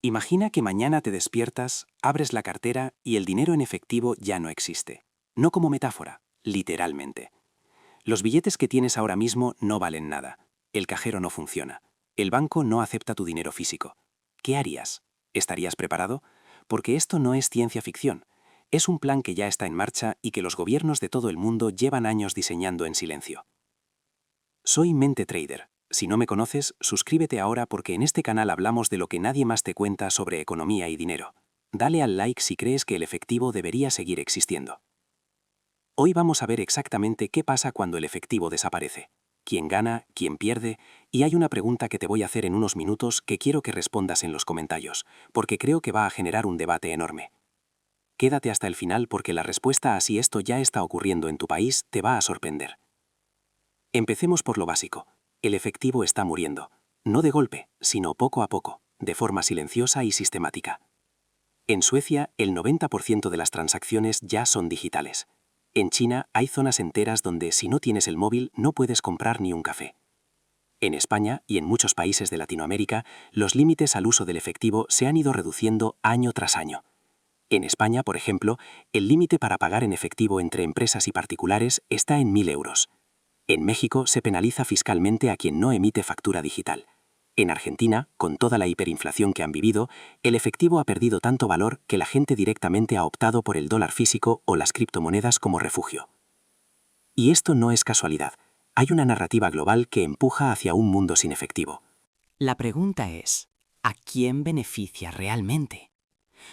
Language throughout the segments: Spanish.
Imagina que mañana te despiertas, abres la cartera y el dinero en efectivo ya no existe. No como metáfora, literalmente. Los billetes que tienes ahora mismo no valen nada. El cajero no funciona. El banco no acepta tu dinero físico. ¿Qué harías? ¿Estarías preparado? Porque esto no es ciencia ficción. Es un plan que ya está en marcha y que los gobiernos de todo el mundo llevan años diseñando en silencio. Soy Mente Trader. Si no me conoces, suscríbete ahora porque en este canal hablamos de lo que nadie más te cuenta sobre economía y dinero. Dale al like si crees que el efectivo debería seguir existiendo. Hoy vamos a ver exactamente qué pasa cuando el efectivo desaparece. Quién gana, quién pierde, y hay una pregunta que te voy a hacer en unos minutos que quiero que respondas en los comentarios, porque creo que va a generar un debate enorme. Quédate hasta el final porque la respuesta a si esto ya está ocurriendo en tu país te va a sorprender. Empecemos por lo básico. El efectivo está muriendo. No de golpe, sino poco a poco, de forma silenciosa y sistemática. En Suecia, el 90% de las transacciones ya son digitales. En China hay zonas enteras donde si no tienes el móvil no puedes comprar ni un café. En España y en muchos países de Latinoamérica, los límites al uso del efectivo se han ido reduciendo año tras año. En España, por ejemplo, el límite para pagar en efectivo entre empresas y particulares está en 1.000 euros. En México se penaliza fiscalmente a quien no emite factura digital. En Argentina, con toda la hiperinflación que han vivido, el efectivo ha perdido tanto valor que la gente directamente ha optado por el dólar físico o las criptomonedas como refugio. Y esto no es casualidad. Hay una narrativa global que empuja hacia un mundo sin efectivo. La pregunta es, ¿a quién beneficia realmente?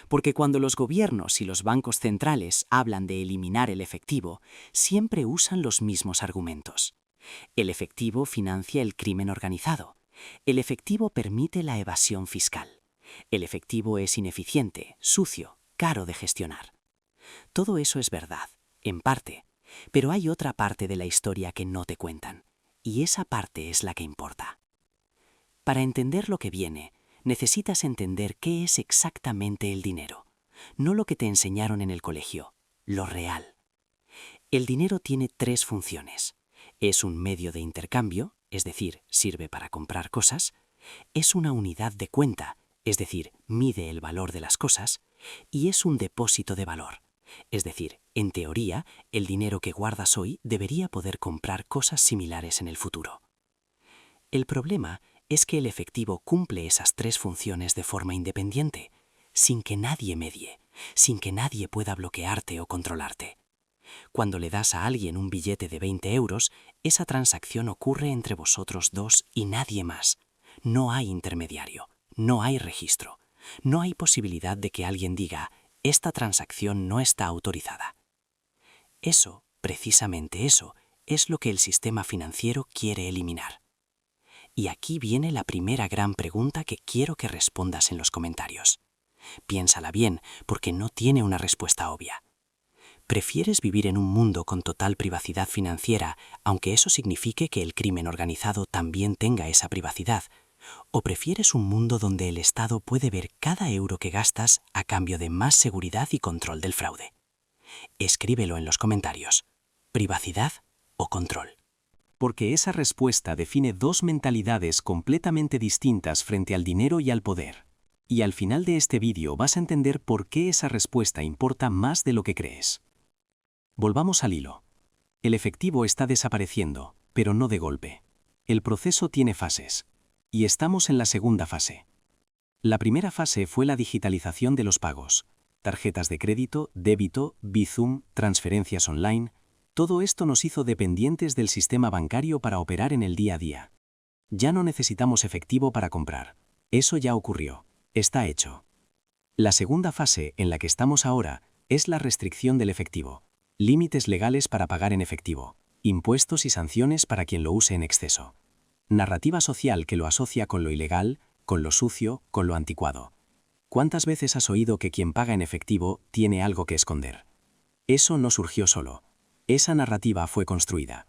Porque cuando los gobiernos y los bancos centrales hablan de eliminar el efectivo, siempre usan los mismos argumentos. El efectivo financia el crimen organizado. El efectivo permite la evasión fiscal. El efectivo es ineficiente, sucio, caro de gestionar. Todo eso es verdad, en parte, pero hay otra parte de la historia que no te cuentan, y esa parte es la que importa. Para entender lo que viene, necesitas entender qué es exactamente el dinero, no lo que te enseñaron en el colegio, lo real. El dinero tiene 3 funciones. Es un medio de intercambio, es decir, sirve para comprar cosas. Es una unidad de cuenta, es decir, mide el valor de las cosas. Y es un depósito de valor, es decir, en teoría, el dinero que guardas hoy debería poder comprar cosas similares en el futuro. El problema es que el efectivo cumple esas 3 funciones de forma independiente, sin que nadie medie, sin que nadie pueda bloquearte o controlarte. Cuando le das a alguien un billete de 20 euros, esa transacción ocurre entre vosotros dos y nadie más. No hay intermediario, no hay registro, no hay posibilidad de que alguien diga, esta transacción no está autorizada. Eso, precisamente eso, es lo que el sistema financiero quiere eliminar. Y aquí viene la primera gran pregunta que quiero que respondas en los comentarios. Piénsala bien, porque no tiene una respuesta obvia. ¿Prefieres vivir en un mundo con total privacidad financiera, aunque eso signifique que el crimen organizado también tenga esa privacidad? ¿O prefieres un mundo donde el Estado puede ver cada euro que gastas a cambio de más seguridad y control del fraude? Escríbelo en los comentarios. ¿Privacidad o control? Porque esa respuesta define 2 mentalidades completamente distintas frente al dinero y al poder. Y al final de este vídeo vas a entender por qué esa respuesta importa más de lo que crees. Volvamos al hilo. El efectivo está desapareciendo, pero no de golpe. El proceso tiene fases. Y estamos en la segunda fase. La primera fase fue la digitalización de los pagos. Tarjetas de crédito, débito, Bizum, transferencias online. Todo esto nos hizo dependientes del sistema bancario para operar en el día a día. Ya no necesitamos efectivo para comprar. Eso ya ocurrió. Está hecho. La segunda fase, en la que estamos ahora, es la restricción del efectivo. Límites legales para pagar en efectivo. Impuestos y sanciones para quien lo use en exceso. Narrativa social que lo asocia con lo ilegal, con lo sucio, con lo anticuado. ¿Cuántas veces has oído que quien paga en efectivo tiene algo que esconder? Eso no surgió solo. Esa narrativa fue construida.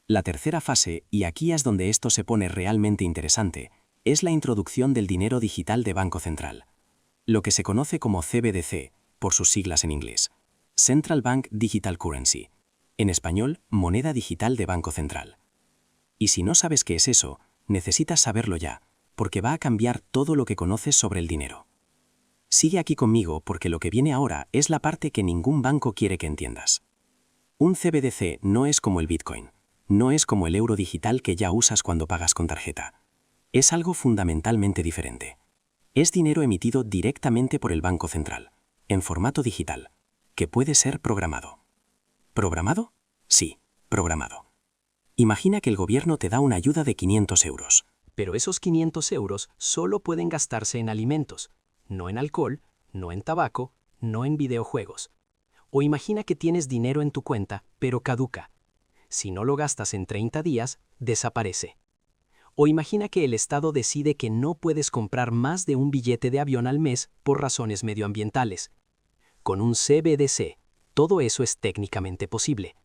La tercera fase, y aquí es donde esto se pone realmente interesante, es la introducción del dinero digital de Banco Central. Lo que se conoce como CBDC, por sus siglas en inglés. Central Bank Digital Currency. En español, moneda digital de Banco Central. Y si no sabes qué es eso, necesitas saberlo ya, porque va a cambiar todo lo que conoces sobre el dinero. Sigue aquí conmigo porque lo que viene ahora es la parte que ningún banco quiere que entiendas. Un CBDC no es como el Bitcoin, no es como el euro digital que ya usas cuando pagas con tarjeta. Es algo fundamentalmente diferente. Es dinero emitido directamente por el Banco Central, en formato digital, que puede ser programado. ¿Programado? Sí, programado. Imagina que el gobierno te da una ayuda de 500 euros. Pero esos 500 euros solo pueden gastarse en alimentos, no en alcohol, no en tabaco, no en videojuegos. O imagina que tienes dinero en tu cuenta, pero caduca. Si no lo gastas en 30 días, desaparece. O imagina que el Estado decide que no puedes comprar más de un billete de avión al mes por razones medioambientales. Con un CBDC, todo eso es técnicamente posible.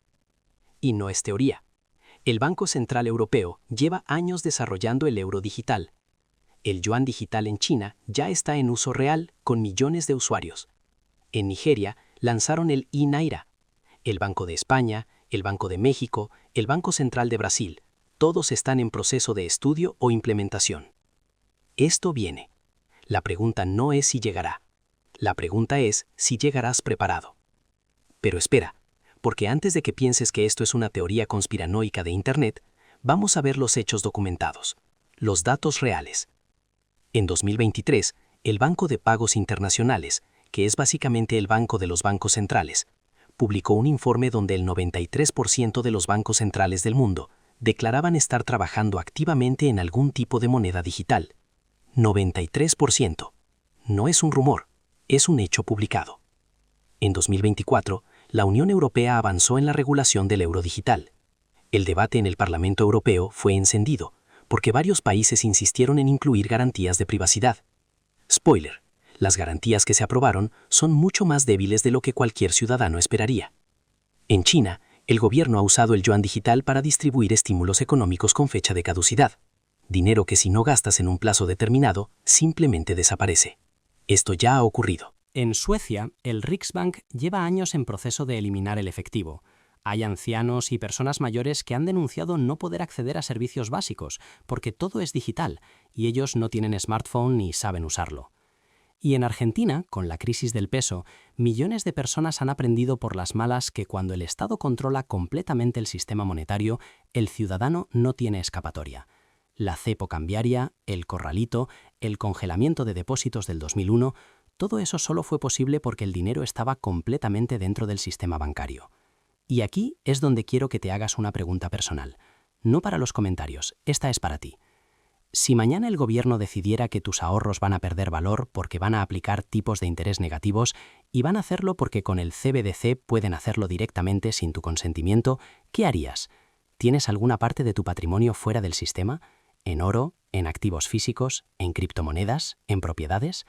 Y no es teoría. El Banco Central Europeo lleva años desarrollando el euro digital. El yuan digital en China ya está en uso real con millones de usuarios. En Nigeria lanzaron el e-Naira. El Banco de España, el Banco de México, el Banco Central de Brasil, todos están en proceso de estudio o implementación. Esto viene. La pregunta no es si llegará. La pregunta es si llegarás preparado. Pero espera, porque antes de que pienses que esto es una teoría conspiranoica de Internet, vamos a ver los hechos documentados, los datos reales. En 2023, el Banco de Pagos Internacionales, que es básicamente el banco de los bancos centrales, publicó un informe donde el 93% de los bancos centrales del mundo declaraban estar trabajando activamente en algún tipo de moneda digital. 93%. No es un rumor, es un hecho publicado. En 2024, la Unión Europea avanzó en la regulación del euro digital. El debate en el Parlamento Europeo fue encendido, porque varios países insistieron en incluir garantías de privacidad. Spoiler, las garantías que se aprobaron son mucho más débiles de lo que cualquier ciudadano esperaría. En China, el gobierno ha usado el yuan digital para distribuir estímulos económicos con fecha de caducidad. Dinero que si no gastas en un plazo determinado, simplemente desaparece. Esto ya ha ocurrido. En Suecia, el Riksbank lleva años en proceso de eliminar el efectivo. Hay ancianos y personas mayores que han denunciado no poder acceder a servicios básicos porque todo es digital y ellos no tienen smartphone ni saben usarlo. Y en Argentina, con la crisis del peso, millones de personas han aprendido por las malas que cuando el Estado controla completamente el sistema monetario, el ciudadano no tiene escapatoria. La cepo cambiaria, el corralito, el congelamiento de depósitos del 2001, todo eso solo fue posible porque el dinero estaba completamente dentro del sistema bancario. Y aquí es donde quiero que te hagas una pregunta personal. No para los comentarios, esta es para ti. Si mañana el gobierno decidiera que tus ahorros van a perder valor porque van a aplicar tipos de interés negativos y van a hacerlo porque con el CBDC pueden hacerlo directamente sin tu consentimiento, ¿qué harías? ¿Tienes alguna parte de tu patrimonio fuera del sistema? ¿En oro? ¿En activos físicos? ¿En criptomonedas? ¿En propiedades?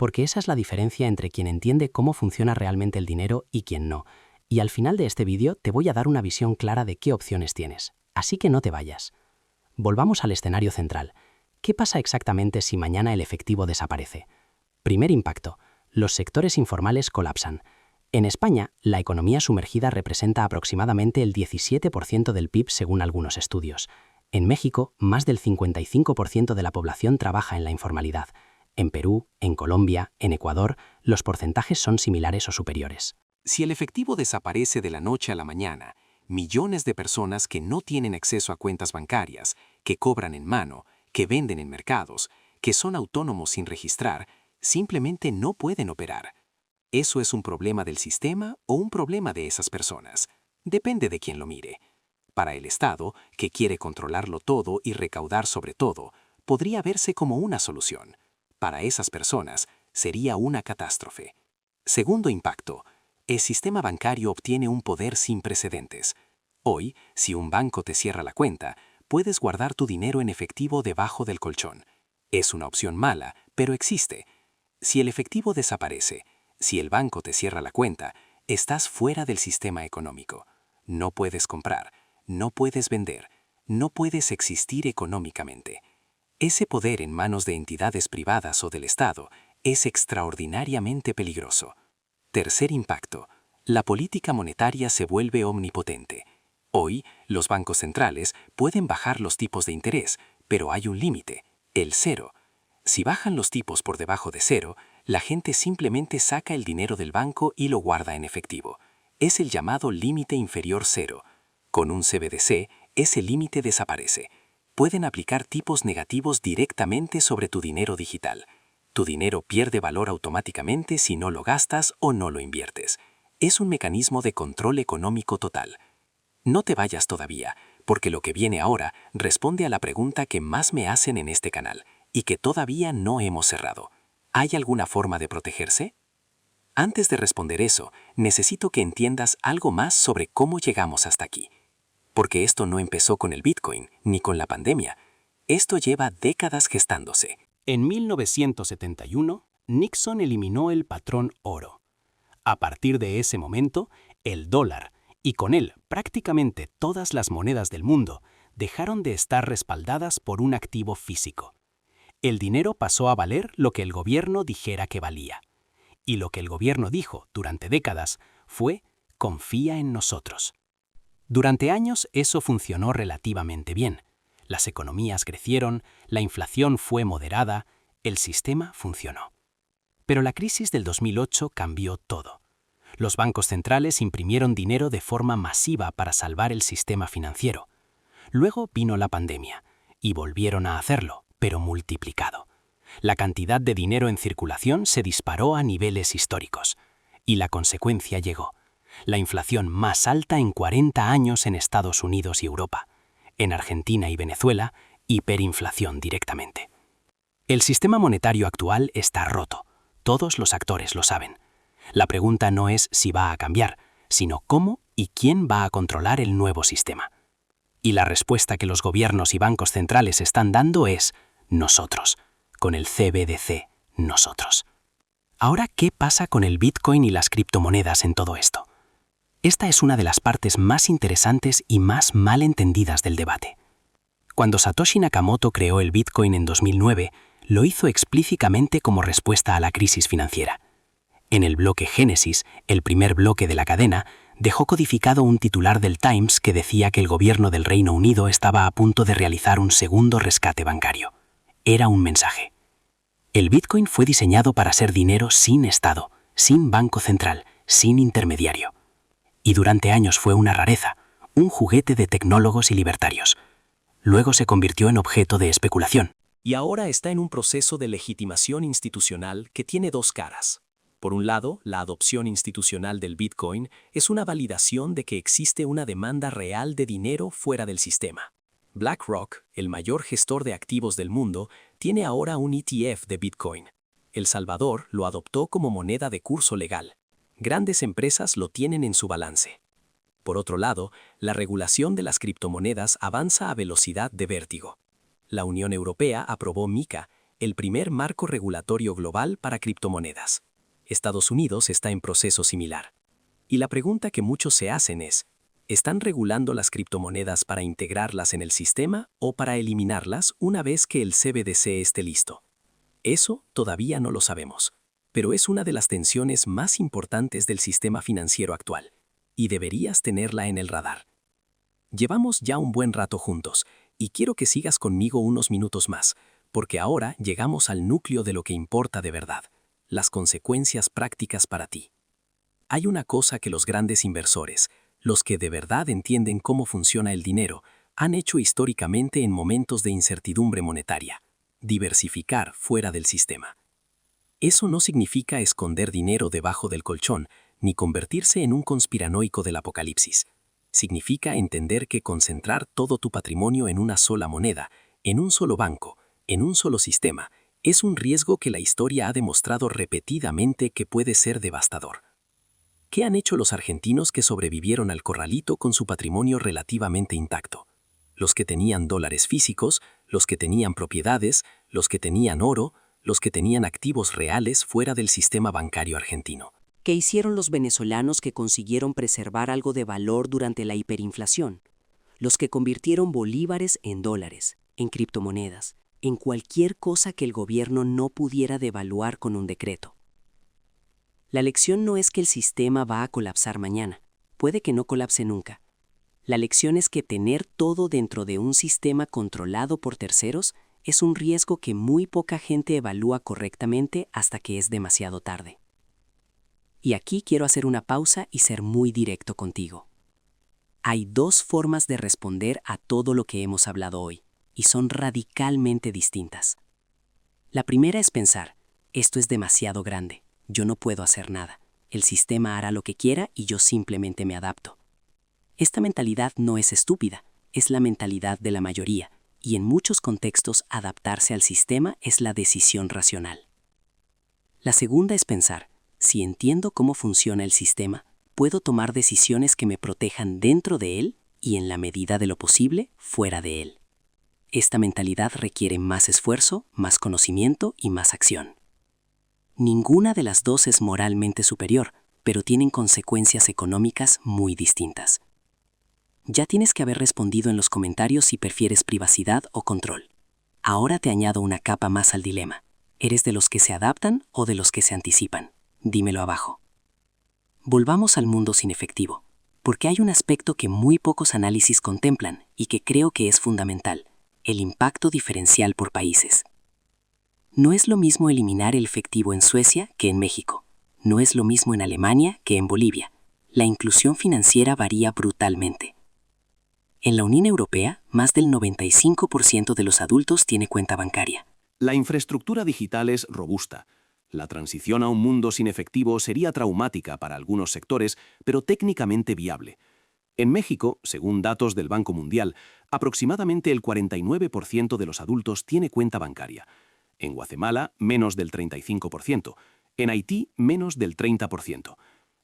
Porque esa es la diferencia entre quien entiende cómo funciona realmente el dinero y quien no. Y al final de este vídeo te voy a dar una visión clara de qué opciones tienes. Así que no te vayas. Volvamos al escenario central. ¿Qué pasa exactamente si mañana el efectivo desaparece? Primer impacto. Los sectores informales colapsan. En España, la economía sumergida representa aproximadamente el 17% del PIB según algunos estudios. En México, más del 55% de la población trabaja en la informalidad. En Perú, en Colombia, en Ecuador, los porcentajes son similares o superiores. Si el efectivo desaparece de la noche a la mañana, millones de personas que no tienen acceso a cuentas bancarias, que cobran en mano, que venden en mercados, que son autónomos sin registrar, simplemente no pueden operar. ¿Eso es un problema del sistema o un problema de esas personas? Depende de quién lo mire. Para el Estado, que quiere controlarlo todo y recaudar sobre todo, podría verse como una solución. Para esas personas, sería una catástrofe. Segundo impacto. El sistema bancario obtiene un poder sin precedentes. Hoy, si un banco te cierra la cuenta, puedes guardar tu dinero en efectivo debajo del colchón. Es una opción mala, pero existe. Si el efectivo desaparece, si el banco te cierra la cuenta, estás fuera del sistema económico. No puedes comprar, no puedes vender, no puedes existir económicamente. Ese poder en manos de entidades privadas o del Estado es extraordinariamente peligroso. Tercer impacto. La política monetaria se vuelve omnipotente. Hoy, los bancos centrales pueden bajar los tipos de interés, pero hay un límite. el cero. Si bajan los tipos por debajo de cero, la gente simplemente saca el dinero del banco y lo guarda en efectivo. Es el llamado límite inferior cero. Con un CBDC, ese límite desaparece. Pueden aplicar tipos negativos directamente sobre tu dinero digital. Tu dinero pierde valor automáticamente si no lo gastas o no lo inviertes. Es un mecanismo de control económico total. No te vayas todavía, porque lo que viene ahora responde a la pregunta que más me hacen en este canal y que todavía no hemos cerrado. ¿Hay alguna forma de protegerse? Antes de responder eso, necesito que entiendas algo más sobre cómo llegamos hasta aquí. Porque esto no empezó con el Bitcoin ni con la pandemia. Esto lleva décadas gestándose. En 1971, Nixon eliminó el patrón oro. A partir de ese momento, el dólar, y con él prácticamente todas las monedas del mundo, dejaron de estar respaldadas por un activo físico. El dinero pasó a valer lo que el gobierno dijera que valía. Y lo que el gobierno dijo durante décadas fue: confía en nosotros. Durante años eso funcionó relativamente bien. Las economías crecieron, la inflación fue moderada, el sistema funcionó. Pero la crisis del 2008 cambió todo. Los bancos centrales imprimieron dinero de forma masiva para salvar el sistema financiero. Luego vino la pandemia, y volvieron a hacerlo, pero multiplicado. La cantidad de dinero en circulación se disparó a niveles históricos. Y la consecuencia llegó: la inflación más alta en 40 años en Estados Unidos y Europa. En Argentina y Venezuela, hiperinflación directamente. El sistema monetario actual está roto. Todos los actores lo saben. La pregunta no es si va a cambiar, sino cómo y quién va a controlar el nuevo sistema. Y la respuesta que los gobiernos y bancos centrales están dando es: nosotros. Con el CBDC, nosotros. Ahora, ¿qué pasa con el Bitcoin y las criptomonedas en todo esto? Esta es una de las partes más interesantes y más mal entendidas del debate. Cuando Satoshi Nakamoto creó el Bitcoin en 2009, lo hizo explícitamente como respuesta a la crisis financiera. En el bloque Génesis, el primer bloque de la cadena, dejó codificado un titular del Times que decía que el gobierno del Reino Unido estaba a punto de realizar un segundo rescate bancario. Era un mensaje. El Bitcoin fue diseñado para ser dinero sin Estado, sin banco central, sin intermediario. Y durante años fue una rareza, un juguete de tecnólogos y libertarios. Luego se convirtió en objeto de especulación. Y ahora está en un proceso de legitimación institucional que tiene dos caras. Por un lado, la adopción institucional del Bitcoin es una validación de que existe una demanda real de dinero fuera del sistema. BlackRock, el mayor gestor de activos del mundo, tiene ahora un ETF de Bitcoin. El Salvador lo adoptó como moneda de curso legal. Grandes empresas lo tienen en su balance. Por otro lado, la regulación de las criptomonedas avanza a velocidad de vértigo. La Unión Europea aprobó MiCA, el primer marco regulatorio global para criptomonedas. Estados Unidos está en proceso similar. Y la pregunta que muchos se hacen es: ¿están regulando las criptomonedas para integrarlas en el sistema o para eliminarlas una vez que el CBDC esté listo? Eso todavía no lo sabemos, pero es una de las tensiones más importantes del sistema financiero actual, y deberías tenerla en el radar. Llevamos ya un buen rato juntos, y quiero que sigas conmigo unos minutos más, porque ahora llegamos al núcleo de lo que importa de verdad: las consecuencias prácticas para ti. Hay una cosa que los grandes inversores, los que de verdad entienden cómo funciona el dinero, han hecho históricamente en momentos de incertidumbre monetaria: diversificar fuera del sistema. Eso no significa esconder dinero debajo del colchón, ni convertirse en un conspiranoico del apocalipsis. Significa entender que concentrar todo tu patrimonio en una sola moneda, en un solo banco, en un solo sistema, es un riesgo que la historia ha demostrado repetidamente que puede ser devastador. ¿Qué han hecho los argentinos que sobrevivieron al corralito con su patrimonio relativamente intacto? Los que tenían dólares físicos, los que tenían propiedades, los que tenían oro, los que tenían activos reales fuera del sistema bancario argentino. ¿Qué hicieron los venezolanos que consiguieron preservar algo de valor durante la hiperinflación? Los que convirtieron bolívares en dólares, en criptomonedas, en cualquier cosa que el gobierno no pudiera devaluar con un decreto. La lección no es que el sistema va a colapsar mañana. Puede que no colapse nunca. La lección es que tener todo dentro de un sistema controlado por terceros es un riesgo que muy poca gente evalúa correctamente hasta que es demasiado tarde. Y aquí quiero hacer una pausa y ser muy directo contigo. Hay dos formas de responder a todo lo que hemos hablado hoy, y son radicalmente distintas. La primera es pensar, esto es demasiado grande, yo no puedo hacer nada, el sistema hará lo que quiera y yo simplemente me adapto. Esta mentalidad no es estúpida, es la mentalidad de la mayoría, y en muchos contextos adaptarse al sistema es la decisión racional. La segunda es pensar, si entiendo cómo funciona el sistema, puedo tomar decisiones que me protejan dentro de él y, en la medida de lo posible, fuera de él. Esta mentalidad requiere más esfuerzo, más conocimiento y más acción. Ninguna de las dos es moralmente superior, pero tienen consecuencias económicas muy distintas. Ya tienes que haber respondido en los comentarios si prefieres privacidad o control. Ahora te añado una capa más al dilema. ¿Eres de los que se adaptan o de los que se anticipan? Dímelo abajo. Volvamos al mundo sin efectivo, porque hay un aspecto que muy pocos análisis contemplan y que creo que es fundamental: el impacto diferencial por países. No es lo mismo eliminar el efectivo en Suecia que en México. No es lo mismo en Alemania que en Bolivia. La inclusión financiera varía brutalmente. En la Unión Europea, más del 95% de los adultos tiene cuenta bancaria. La infraestructura digital es robusta. La transición a un mundo sin efectivo sería traumática para algunos sectores, pero técnicamente viable. En México, según datos del Banco Mundial, aproximadamente el 49% de los adultos tiene cuenta bancaria. En Guatemala, menos del 35%. En Haití, menos del 30%.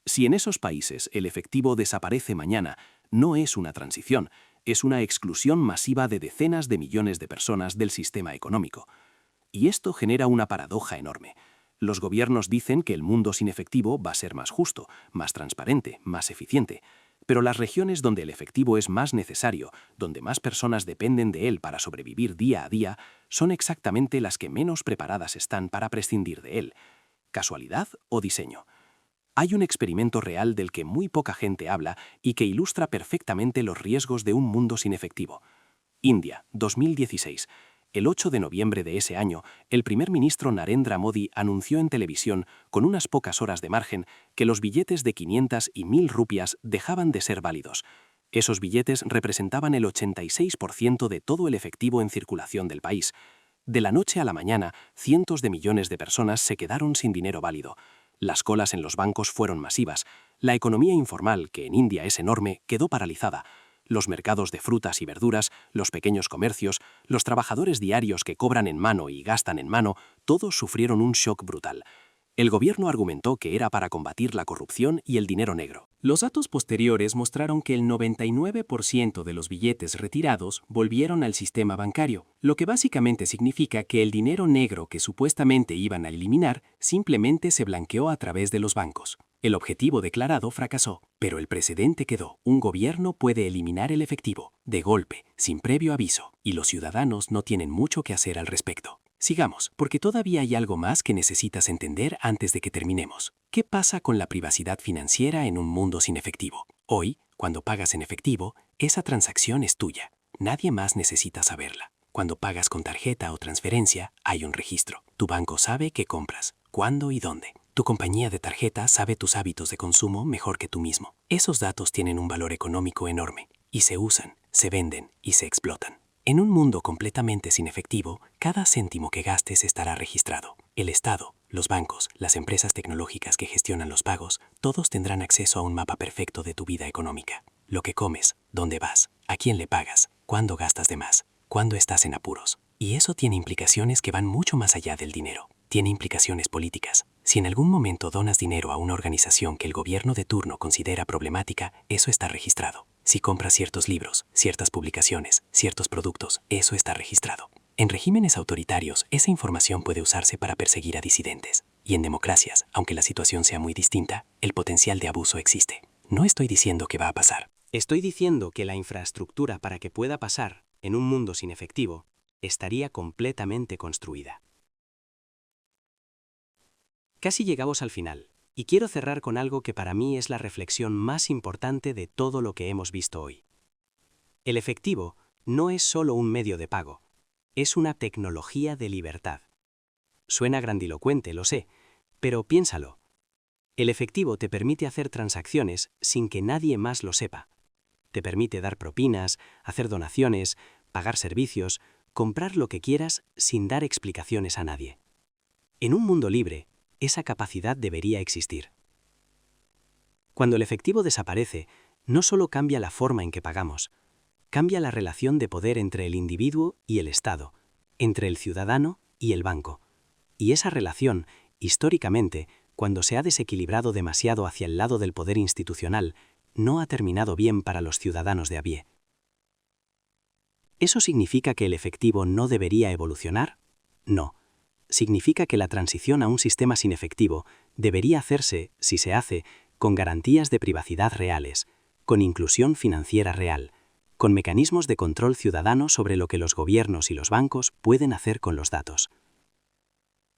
Si en esos países el efectivo desaparece mañana, no es una transición, es una exclusión masiva de decenas de millones de personas del sistema económico. Y esto genera una paradoja enorme. Los gobiernos dicen que el mundo sin efectivo va a ser más justo, más transparente, más eficiente. Pero las regiones donde el efectivo es más necesario, donde más personas dependen de él para sobrevivir día a día, son exactamente las que menos preparadas están para prescindir de él. ¿Casualidad o diseño? Hay un experimento real del que muy poca gente habla y que ilustra perfectamente los riesgos de un mundo sin efectivo. India, 2016. El 8 de noviembre de ese año, el primer ministro Narendra Modi anunció en televisión, con unas pocas horas de margen, que los billetes de 500 y 1000 rupias dejaban de ser válidos. Esos billetes representaban el 86% de todo el efectivo en circulación del país. De la noche a la mañana, cientos de millones de personas se quedaron sin dinero válido. Las colas en los bancos fueron masivas. La economía informal, que en India es enorme, quedó paralizada. Los mercados de frutas y verduras, los pequeños comercios, los trabajadores diarios que cobran en mano y gastan en mano, todos sufrieron un shock brutal. El gobierno argumentó que era para combatir la corrupción y el dinero negro. Los datos posteriores mostraron que el 99% de los billetes retirados volvieron al sistema bancario, lo que básicamente significa que el dinero negro que supuestamente iban a eliminar simplemente se blanqueó a través de los bancos. El objetivo declarado fracasó, pero el precedente quedó. Un gobierno puede eliminar el efectivo, de golpe, sin previo aviso, y los ciudadanos no tienen mucho que hacer al respecto. Sigamos, porque todavía hay algo más que necesitas entender antes de que terminemos. ¿Qué pasa con la privacidad financiera en un mundo sin efectivo? Hoy, cuando pagas en efectivo, esa transacción es tuya. Nadie más necesita saberla. Cuando pagas con tarjeta o transferencia, hay un registro. Tu banco sabe qué compras, cuándo y dónde. Tu compañía de tarjeta sabe tus hábitos de consumo mejor que tú mismo. Esos datos tienen un valor económico enorme y se usan, se venden y se explotan. En un mundo completamente sin efectivo, cada céntimo que gastes estará registrado. El Estado, los bancos, las empresas tecnológicas que gestionan los pagos, todos tendrán acceso a un mapa perfecto de tu vida económica. Lo que comes, dónde vas, a quién le pagas, cuándo gastas de más, cuándo estás en apuros. Y eso tiene implicaciones que van mucho más allá del dinero. Tiene implicaciones políticas. Si en algún momento donas dinero a una organización que el gobierno de turno considera problemática, eso está registrado. Si compras ciertos libros, ciertas publicaciones, ciertos productos, eso está registrado. En regímenes autoritarios, esa información puede usarse para perseguir a disidentes. Y en democracias, aunque la situación sea muy distinta, el potencial de abuso existe. No estoy diciendo que va a pasar. Estoy diciendo que la infraestructura para que pueda pasar, en un mundo sin efectivo, estaría completamente construida. Casi llegamos al final, y quiero cerrar con algo que para mí es la reflexión más importante de todo lo que hemos visto hoy. El efectivo no es solo un medio de pago, es una tecnología de libertad. Suena grandilocuente, lo sé, pero piénsalo. El efectivo te permite hacer transacciones sin que nadie más lo sepa. Te permite dar propinas, hacer donaciones, pagar servicios, comprar lo que quieras sin dar explicaciones a nadie. En un mundo libre, esa capacidad debería existir. Cuando el efectivo desaparece, no solo cambia la forma en que pagamos, cambia la relación de poder entre el individuo y el Estado, entre el ciudadano y el banco. Y esa relación, históricamente, cuando se ha desequilibrado demasiado hacia el lado del poder institucional, no ha terminado bien para los ciudadanos de a pie. ¿Eso significa que el efectivo no debería evolucionar? No. Significa que la transición a un sistema sin efectivo debería hacerse, si se hace, con garantías de privacidad reales, con inclusión financiera real, con mecanismos de control ciudadano sobre lo que los gobiernos y los bancos pueden hacer con los datos.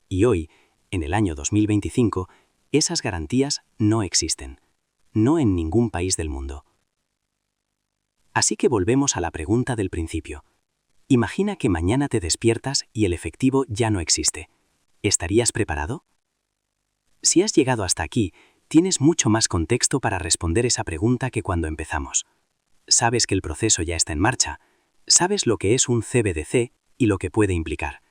Y hoy, en el año 2025, esas garantías no existen. No en ningún país del mundo. Así que volvemos a la pregunta del principio. Imagina que mañana te despiertas y el efectivo ya no existe. ¿Estarías preparado? Si has llegado hasta aquí, tienes mucho más contexto para responder esa pregunta que cuando empezamos. Sabes que el proceso ya está en marcha. Sabes lo que es un CBDC y lo que puede implicar.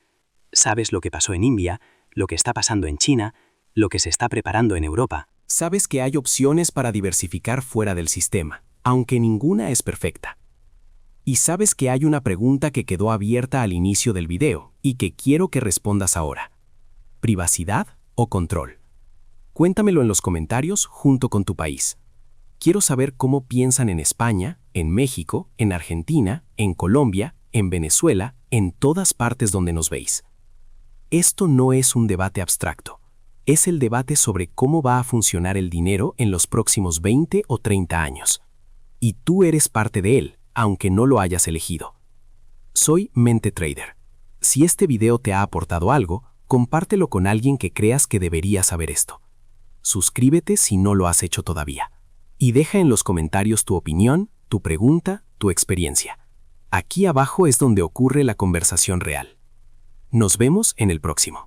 Sabes lo que pasó en India, lo que está pasando en China, lo que se está preparando en Europa. Sabes que hay opciones para diversificar fuera del sistema, aunque ninguna es perfecta. Y sabes que hay una pregunta que quedó abierta al inicio del video y que quiero que respondas ahora. ¿Privacidad o control? Cuéntamelo en los comentarios junto con tu país. Quiero saber cómo piensan en España, en México, en Argentina, en Colombia, en Venezuela, en todas partes donde nos veis. Esto no es un debate abstracto. Es el debate sobre cómo va a funcionar el dinero en los próximos 20 o 30 años. Y tú eres parte de él, aunque no lo hayas elegido. Soy Mente Trader. Si este video te ha aportado algo, compártelo con alguien que creas que debería saber esto. Suscríbete si no lo has hecho todavía. Y deja en los comentarios tu opinión, tu pregunta, tu experiencia. Aquí abajo es donde ocurre la conversación real. Nos vemos en el próximo.